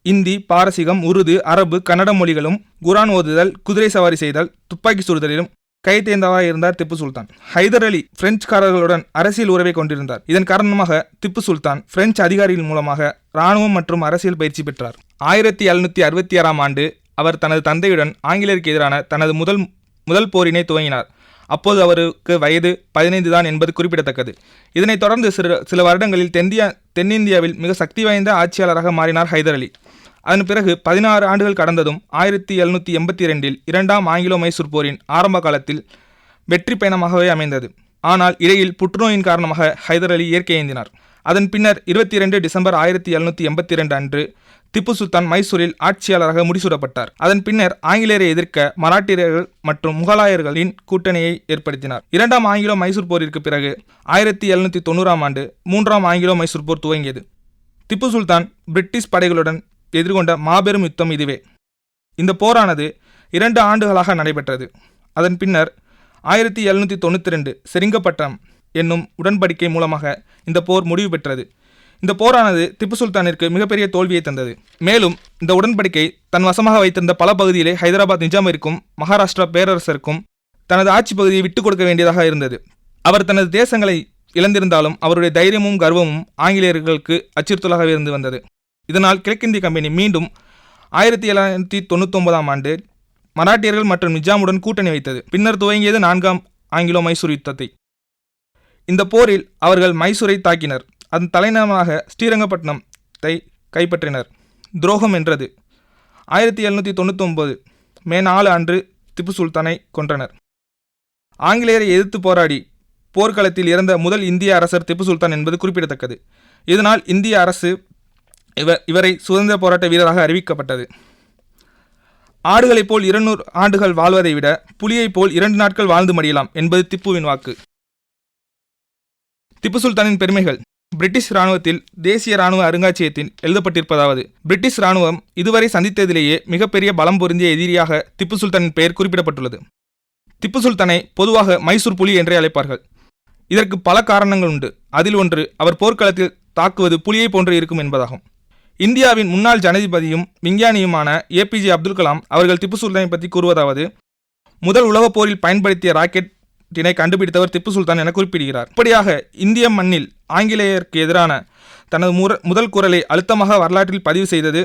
இந்தி, பாரசீகம், உருது, அரபு, கன்னட மொழிகளும், குரான் ஓதுதல், குதிரை சவாரி செய்தல், துப்பாக்கி சுடுதலிலும் கைத்தேர்ந்தவராக இருந்தார் திப்பு சுல்தான். ஹைதர் அலி பிரெஞ்சுக்காரர்களுடன் அரசியல் உறவை கொண்டிருந்தார். இதன் காரணமாக திப்பு சுல்தான் பிரெஞ்சு அதிகாரிகள் மூலமாக இராணுவம் மற்றும் அரசியல் பயிற்சி பெற்றார். 1766ஆம் ஆண்டு அவர் தனது தந்தையுடன் ஆங்கிலேயருக்கு எதிரான தனது முதல் போரினை துவங்கினார். அப்போது அவருக்கு வயது 15 தான் என்பது குறிப்பிடத்தக்கது. இதனைத் தொடர்ந்து சில வருடங்களில் தென்னிந்தியாவில் மிக சக்தி வாய்ந்த ஆட்சியாளராக மாறினார் ஹைதர் அலி. அதன் பிறகு 16 ஆண்டுகள் கடந்ததும் 1782இல் 2ஆம் ஆங்கிலோ மைசூர் போரின் ஆரம்ப காலத்தில் வெற்றி பயணமாகவே அமைந்தது. ஆனால் இடையில் புற்றுநோயின் காரணமாக ஹைதர் அலி இயற்கை எய்தினார். அதன் பின்னர் 22 டிசம்பர் 1782 அன்று திப்பு சுல்தான் மைசூரில் ஆட்சியாளராக முடிசூடப்பட்டார். அதன் பின்னர் ஆங்கிலேயரை எதிர்க்க மராட்டியர்கள் மற்றும் முகலாயர்களின் கூட்டணியை ஏற்படுத்தினார். 2ஆம் ஆங்கிலோ மைசூர் போரிற்கு பிறகு 1790ஆம் ஆண்டு 3ஆம் ஆங்கிலோ மைசூர் போர் துவங்கியது. திப்பு சுல்தான் பிரிட்டிஷ் படைகளுடன் எதிர்கொண்ட மாபெரும் யுத்தம் இதுவே. இந்த போரானது 2 ஆண்டுகளாக நடைபெற்றது. அதன் பின்னர் 1792 செரிங்கப்பட்டம் என்னும் உடன்படிக்கை மூலமாக இந்த போர் முடிவு பெற்றது. இந்த போரானது திப்பு சுல்தானிற்கு மிகப்பெரிய தோல்வியை தந்தது. மேலும் இந்த உடன்படிக்கை தன் வசமாக வைத்திருந்த பல பகுதியிலே ஹைதராபாத் நிஜாமிற்கும் மகாராஷ்டிரா பேரரசருக்கும் தனது ஆட்சி பகுதியை விட்டுக் கொடுக்க வேண்டியதாக இருந்தது. அவர் தனது தேசங்களை இழந்திருந்தாலும் அவருடைய தைரியமும் கர்வமும் ஆங்கிலேயர்களுக்கு அச்சுறுத்தலாக இருந்து வந்தது. இதனால் கிழக்கிந்திய கம்பெனி மீண்டும் 1799ஆம் ஆண்டு மராட்டியர்கள் மற்றும் நிஜாமுடன் கூட்டணி வைத்தது. பின்னர் துவங்கியது 4ஆம் ஆங்கிலோ மைசூர் யுத்தத்தை. இந்த போரில் அவர்கள் மைசூரை தாக்கினர். அதன் தலைநகரமாக ஸ்ரீரங்கப்பட்டினத்தை கைப்பற்றினர். துரோகம் என்றது. 1799 மே 4 அன்று திப்பு சுல்தானை கொன்றனர். ஆங்கிலேயரை எதிர்த்து போராடி போர்க்களத்தில் இறந்த முதல் இந்திய அரசர் திப்பு சுல்தான் என்பது குறிப்பிடத்தக்கது. இதனால் இந்திய அரசு இவரை சுதந்திர போராட்ட வீரராக அறிவிக்கப்பட்டது. ஆடுகளைப் போல் 200 ஆண்டுகள் வாழ்வதை விட புலியைப் போல் 2 நாட்கள் வாழ்ந்து மடியலாம் என்பது திப்புவின் வாக்கு. திப்பு சுல்தானின் பெருமைகள். பிரிட்டிஷ் இராணுவத்தில் தேசிய இராணுவ அருங்காட்சியகத்தில் எழுதப்பட்டிருப்பதாவது: பிரிட்டிஷ் இராணுவம் இதுவரை சந்தித்ததிலேயே மிகப்பெரிய பலம் பொருந்திய எதிரியாக திப்பு சுல்தானின் பெயர் குறிப்பிடப்பட்டுள்ளது. திப்பு சுல்தானை பொதுவாக மைசூர் புலி என்றே அழைப்பார்கள். இதற்கு பல காரணங்கள் உண்டு. அதில் ஒன்று, அவர் போர்க்களத்தில் தாக்குவது புலியை போன்று இருக்கும் என்பதாகும். இந்தியாவின் முன்னாள் ஜனாதிபதியும் விஞ்ஞானியுமான APJ அப்துல் கலாம் அவர்கள் திப்பு சுல்தானை பற்றி கூறுவதாவது: முதல் உலகப் போரில் பயன்படுத்திய ராக்கெட்டினை கண்டுபிடித்தவர் திப்பு சுல்தான் என குறிப்பிடுகிறார். இப்படியாக இந்திய மண்ணில் ஆங்கிலேயருக்கு எதிரான தனது முதல் குரலை அழுத்தமாக வரலாற்றில் பதிவு செய்தது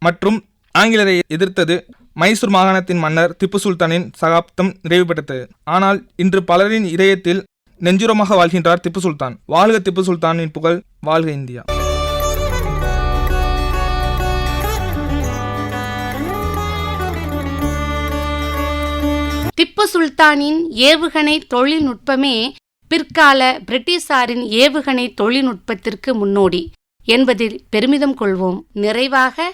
மற்றும் ஆங்கிலேயரை எதிர்த்தது மைசூர் மாகாணத்தின் மன்னர் திப்பு சுல்தானின் சகாப்தம் நிறைவு பெற்றது. ஆனால் இன்று பலரின் இதயத்தில் நெஞ்சுரமாக வாழ்கின்றார் திப்பு சுல்தான். வாழ்க திப்பு சுல்தானின் புகழ், வாழ்க இந்தியா. திப்பு சுல்தானின் ஏவுகணை தொழில்நுட்பமே பிற்கால பிரிட்டிஷாரின் ஏவுகணை தொழில்நுட்பத்திற்கு முன்னோடி என்பதில் பெருமிதம் கொள்வோம். நிறைவாக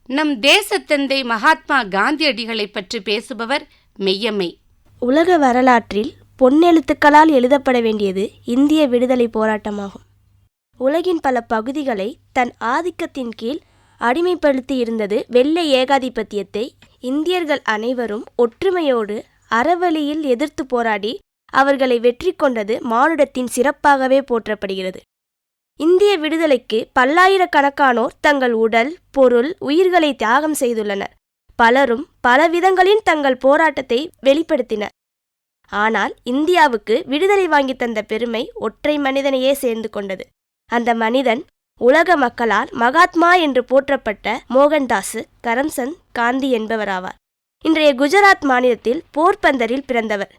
நம் தேசத்தந்தை மகாத்மா காந்தியடிகளை பற்றி பேசுபவர் மெய்யம்மை. உலக வரலாற்றில் பொன்னெழுத்துக்களால் எழுதப்பட வேண்டியது இந்திய விடுதலை போராட்டமாகும். உலகின் பல பகுதிகளை தன் ஆதிக்கத்தின் கீழ் அடிமைப்படுத்தி இருந்தது வெள்ளை ஏகாதிபத்தியத்தை இந்தியர்கள் அனைவரும் ஒற்றுமையோடு அறவழியில் எதிர்த்து போராடி அவர்களை வெற்றி கொண்டது மானுடத்தின் சிறப்பாகவே போற்றப்படுகிறது. இந்திய விடுதலைக்கு பல்லாயிரக்கணக்கானோர் தங்கள் உடல், பொருள், உயிர்களை தியாகம் செய்துள்ளனர். பலரும் பலவிதங்களில் தங்கள் போராட்டத்தை வெளிப்படுத்தினர். ஆனால் இந்தியாவுக்கு விடுதலை வாங்கி தந்த பெருமை ஒற்றை மனிதனையே சேர்ந்து கொண்டது. அந்த மனிதன் உலக மக்களால் மகாத்மா என்று போற்றப்பட்ட மோகன்தாஸ் கரம்சந்த் காந்தி என்பவராவார். இன்றைய குஜராத் மாநிலத்தில் போர்பந்தரில் பிறந்தவர்.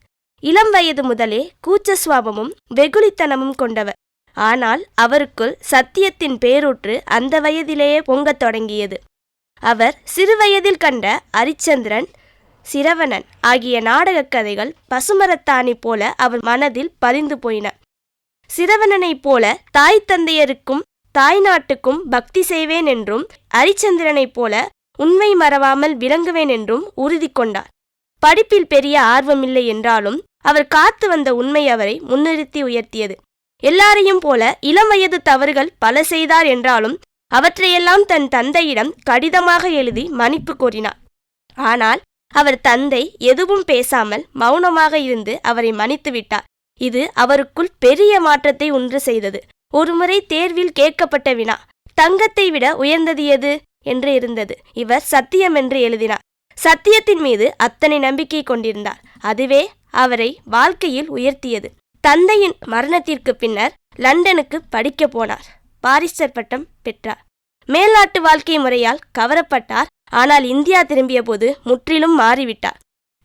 இளம் வயது முதலே கூச்ச சுபாவமும் வெகுளித்தனமும் கொண்டவர். ஆனால் அவருக்குள் சத்தியத்தின் பேரூற்று அந்த வயதிலேயே பொங்கத் தொடங்கியது. அவர் சிறுவயதில் கண்ட அரிச்சந்திரன், சிரவணன் ஆகிய நாடகக் கதைகள் பசுமரத்தாணி போல அவர் மனதில் பதிந்து போயின. சிரவணனைப் போல தாய் தந்தையருக்கும் தாய் நாட்டுக்கும் பக்தி செய்வேன் என்றும், அரிச்சந்திரனைப் போல உண்மை மறவாமல் விளங்குவேன் என்றும் உறுதி கொண்டார். படிப்பில் பெரிய ஆர்வமில்லை என்றாலும் அவர் காத்து வந்த உண்மை அவரை முன்னிறுத்தி உயர்த்தியது. எல்லாரையும் போல இளம் வயது தவறுகள் பல செய்தார் என்றாலும் அவற்றையெல்லாம் தன் தந்தையிடம் கடிதமாக எழுதி மன்னிப்பு கோரினார். ஆனால் அவர் தந்தை எதுவும் பேசாமல் மௌனமாக இருந்து அவரை மன்னித்து விட்டார். இது அவருக்குள் பெரிய மாற்றத்தை உண்டு செய்தது. ஒருமுறை தேர்வில் கேட்கப்பட்ட வினா, தங்கத்தை விட உயர்ந்தது எது என்று இருந்தது. இவர் சத்தியம் என்று எழுதினார். சத்தியத்தின் மீது அத்தனை நம்பிக்கை கொண்டிருந்தார். அதுவே அவரை வாழ்க்கையில் உயர்த்தியது. தந்தையின் மரணத்திற்கு பின்னர் லண்டனுக்கு படிக்க போனார். பாரிஸ்டர் பட்டம் பெற்றார். மேல்நாட்டு வாழ்க்கை முறையால் கவரப்பட்டார். ஆனால் இந்தியா திரும்பிய போது முற்றிலும் மாறிவிட்டார்.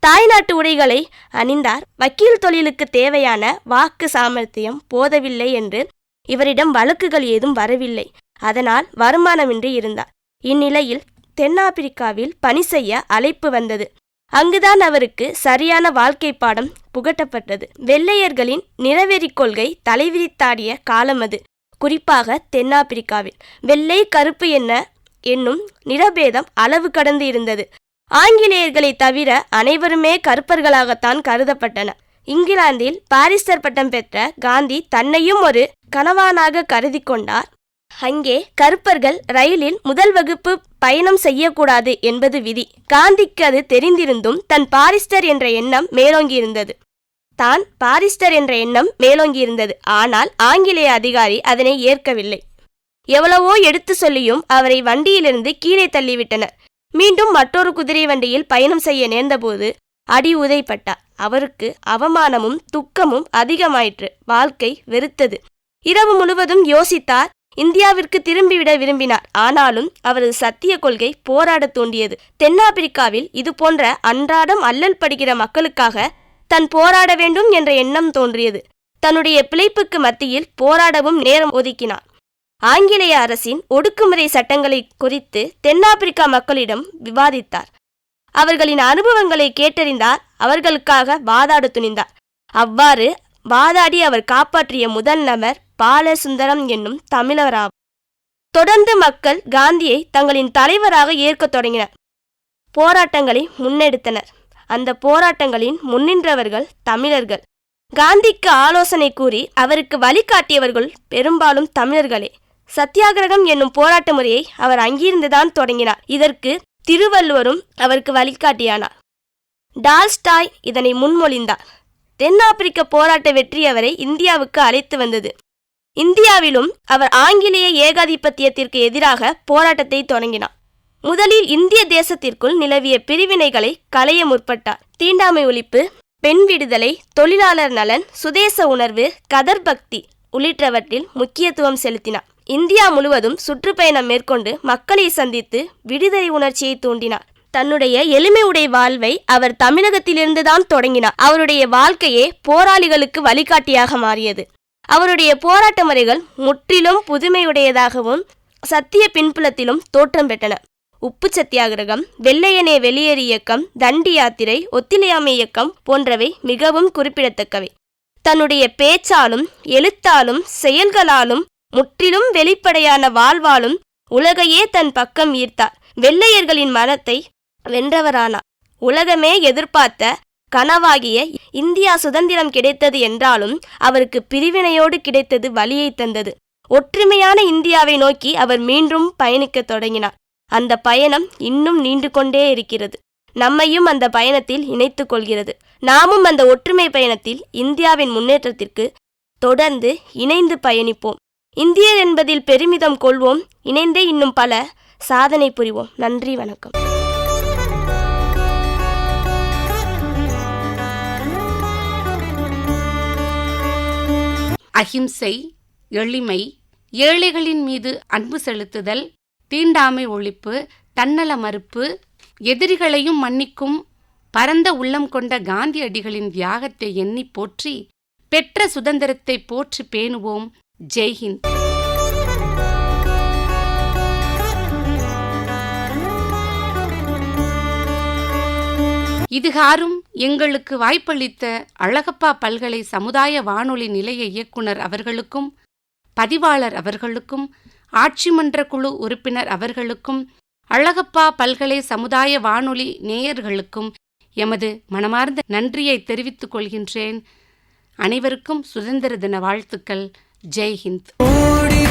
தாய்நாட்டு உடைகளை அணிந்தார். வக்கீல் தொழிலுக்கு தேவையான வாக்கு சாமர்த்தியம் போதவில்லை என்று இவரிடம் வழக்குகள் ஏதும் வரவில்லை. அதனால் வருமானமின்றி இருந்தார். இந்நிலையில் தென்னாப்பிரிக்காவில் பணி செய்ய அழைப்பு வந்தது. அங்குதான் அவருக்கு சரியான வாழ்க்கை பாடம் புகட்டப்பட்டது. வெள்ளையர்களின் நிறவெறி கொள்கை தலைவிரித்தாடிய காலம் அது. குறிப்பாக தென்னாப்பிரிக்காவில் வெள்ளை கருப்பு என்னும் நிறபேதம் அளவு கடந்து இருந்தது. ஆங்கிலேயர்களை தவிர அனைவருமே கருப்பர்களாகத்தான் கருதப்பட்டனர். இங்கிலாந்தில் பாரிஸ்டர் பட்டம் பெற்ற காந்தி தன்னையும் ஒரு கணவானாக கருதி கொண்டார். அங்கே கருப்பர்கள் ரயிலில் முதல் வகுப்பு பயணம் செய்யக்கூடாது என்பது விதி. காந்திக்கு அது தெரிந்திருந்தும் பாரிஸ்டர் என்ற எண்ணம் மேலோங்கியிருந்தது. ஆனால் ஆங்கிலேய அதிகாரி அதனை ஏற்கவில்லை. எவ்வளவோ எடுத்து சொல்லியும் அவரை வண்டியிலிருந்து கீழே தள்ளிவிட்டனர். மீண்டும் மற்றொரு குதிரை வண்டியில் பயணம் செய்ய நேர்ந்தபோது அடி உதைப்பட்டார். அவருக்கு அவமானமும் துக்கமும் அதிகமாயிற்று. வாழ்க்கை வெறுத்தது. இரவு முழுவதும் யோசித்தார். இந்தியாவிற்கு திரும்பிவிட விரும்பினார். ஆனாலும் அவரது சத்திய கொள்கை போராட தூண்டியது. தென்னாப்பிரிக்காவில் இது போன்ற அன்றாடம் அல்லல் படுகிற மக்களுக்காக தன் போராட வேண்டும் என்ற எண்ணம் தோன்றியது. தன்னுடைய பிழைப்புக்கு மத்தியில் போராடவும் நேரம் ஒதுக்கினார். ஆங்கிலேய அரசின் ஒடுக்குமுறை சட்டங்களை குறித்து தென்னாப்பிரிக்கா மக்களிடம் விவாதித்தார். அவர்களின் அனுபவங்களை கேட்டறிந்தார். அவர்களுக்காக வாதாட துணிந்தார். அவ்வாறு வாதாடி அவர் காப்பாற்றிய முதல் நபர் பாலசுந்தரம் என்னும் தமிழராவார். தொடர்ந்து மக்கள் காந்தியை தங்களின் தலைவராக ஏற்கத் தொடங்கினர். போராட்டங்களை முன்னெடுத்தனர். அந்த போராட்டங்களின் முன்னின்றவர்கள் தமிழர்கள். காந்திக்கு ஆலோசனை கூறி அவருக்கு வழிகாட்டியவர்கள் பெரும்பாலும் தமிழர்களே. சத்தியாகிரகம் என்னும் போராட்ட முறையை அவர் அங்கிருந்துதான் தொடங்கினார். இதற்கு திருவள்ளுவரும் அவருக்கு வழிகாட்டியானார். டால்ஸ்டாய் இதனை முன்மொழிந்தார். தென்னாப்பிரிக்க போராட்ட வெற்றி அவரை இந்தியாவுக்கு அழைத்து வந்தது. இந்தியாவிலும் அவர் ஆங்கிலேய ஏகாதிபத்தியத்திற்கு எதிராக போராட்டத்தை தொடங்கினார். முதலில் இந்திய தேசத்திற்குள் நிலவிய பிரிவினைகளை களைய முற்பட்டார். தீண்டாமை ஒழிப்பு, பெண் விடுதலை, தொழிலாளர் நலன், சுதேச உணர்வு, கதர் பக்தி உள்ளிட்டவற்றில் முக்கியத்துவம் செலுத்தினார். இந்தியா முழுவதும் சுற்றுப்பயணம் மேற்கொண்டு மக்களை சந்தித்து விடுதலை உணர்ச்சியை தூண்டினார். தன்னுடைய எளிமையுடைய வாழ்வை அவர் தமிழகத்திலிருந்துதான் தொடங்கினார். அவருடைய வாழ்க்கையே போராளிகளுக்கு வழிகாட்டியாக மாறியது. அவருடைய போராட்ட முறைகள் முற்றிலும் புதுமையுடையதாகவும் சத்திய பின்புலத்திலும் தோற்றம் பெற்றன. உப்பு சத்தியாகிரகம், வெள்ளையனே வெளியேறு இயக்கம், தண்டி யாத்திரை, ஒத்துழையாமை இயக்கம் போன்றவை மிகவும் குறிப்பிடத்தக்கவை. தன்னுடைய பேச்சாலும் எழுத்தாலும் செயல்களாலும் முற்றிலும் வெளிப்படையான வாழ்வாலும் உலகையே தன் பக்கம் ஈர்த்தார். வெள்ளையர்களின் மனத்தை வென்றவரானார். உலகமே எதிர்பார்த்த கனவாகிய இந்தியா சுதந்திரம் கிடைத்தது என்றாலும் அவருக்கு பிரிவினையோடு கிடைத்தது வலியை தந்தது. ஒற்றுமையான இந்தியாவை நோக்கி அவர் மீண்டும் பயணிக்க தொடங்கினார். அந்த பயணம் இன்னும் நீண்டு கொண்டே இருக்கிறது. நம்மையும் அந்த பயணத்தில் இணைத்து கொள்கிறது. நாமும் அந்த ஒற்றுமை பயணத்தில் இந்தியாவின் முன்னேற்றத்திற்கு தொடர்ந்து இணைந்து பயணிப்போம். இந்தியர் என்பதில் பெருமிதம் கொள்வோம். இணைந்தே இன்னும் பல சாதனை புரிவோம். நன்றி, வணக்கம். அஹிம்சை, எளிமை, ஏழைகளின் மீது அன்பு செலுத்துதல், தீண்டாமை ஒழிப்பு, தன்னல மறுப்பு, எதிரிகளையும் மன்னிக்கும் பரந்த உள்ளம் கொண்ட காந்தியடிகளின் தியாகத்தை எண்ணி போற்றி பெற்ற சுதந்திரத்தை போற்றி பேணுவோம். ஜெய்ஹிந்த். இதுகாரும் எங்களுக்கு வாய்ப்பளித்த அழகப்பா பல்கலை சமுதாய வானொலி நிலைய இயக்குனர் அவர்களுக்கும், பதிவாளர் அவர்களுக்கும், ஆட்சி மன்ற குழு உறுப்பினர் அவர்களுக்கும், அழகப்பா பல்கலை சமுதாய வானொலி நேயர்களுக்கும் எமது மனமார்ந்த நன்றியை தெரிவித்துக் கொள்கின்றேன். அனைவருக்கும் சுதந்திர தின வாழ்த்துக்கள். ஜெய் ஹிந்த்.